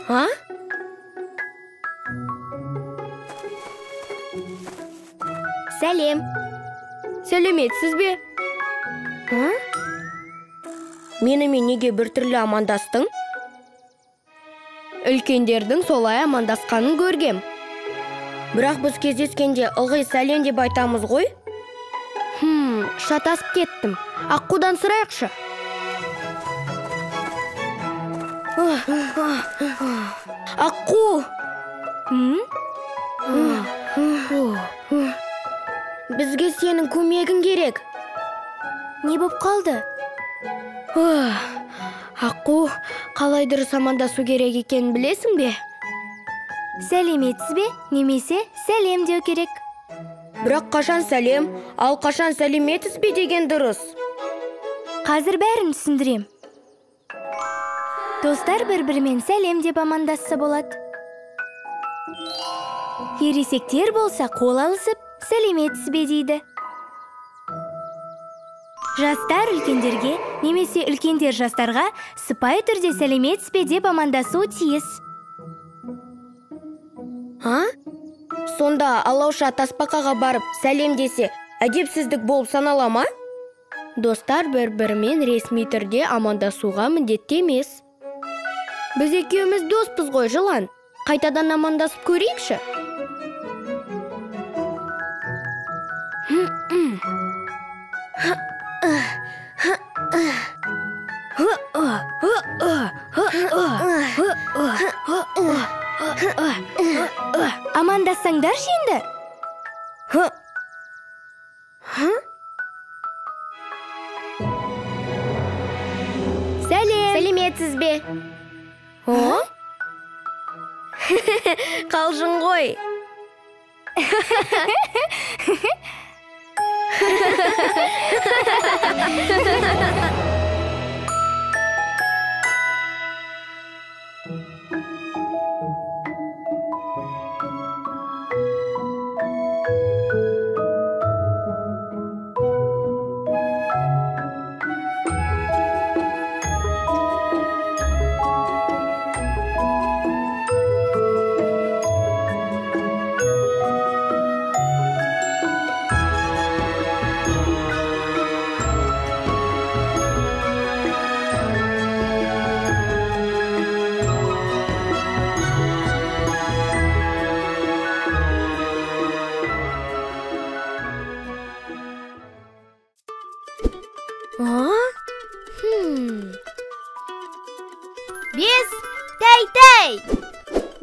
Ha? Сәлем. Сәлеметсіз бе? Ha? Менімен неге бір түрлі амандастың? Үлкендердің солай амандасқанын көргем. Бірақ біз кездескенде ылғи сәлем деп айтамыз ғой? Шатасып кеттім. Аққудан сұрайықшы. Аққу! Бізге сенің көмегің керек. Не боп қалды? Аққу, қалай дұрыс амандасу керек екенін білесің бе? Сәлеметсіз бе, немесе сәлем деу керек. Бірақ қашан сәлем, ал қашан сәлеметсіз бе деген дұрыс. Қазір бәрін түсіндірем. Достар бір-бірімен сәлем деп амандасса болады. Ересектер болса қол алысып, сәлеметсіз бе дейді. Жастар үлкендерге, немесе үлкендер жастарға сыпайы түрде сәлеметсіз бе деп амандасу тиіс. Сонда алауша тасбақаға барып сәлем десе, әдепсіздік болып санала ма? Достар бір-бірімен ресми түрде амандасуға міндетті емес. Біз екеуміз доспыз ғой, жылан. Қайтадан амандасып көрейікші. Амандассаңдар енді. Сәлем. Сәлеметсіз бе? Қалжың ғой.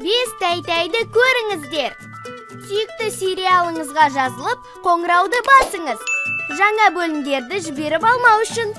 Бес тәй-тәйді көріңіздер. Сүйікті сериалыңызға жазылып, қоңырауды басыңыз. Жаңа бөлімдерді жіберіп алмау үшін.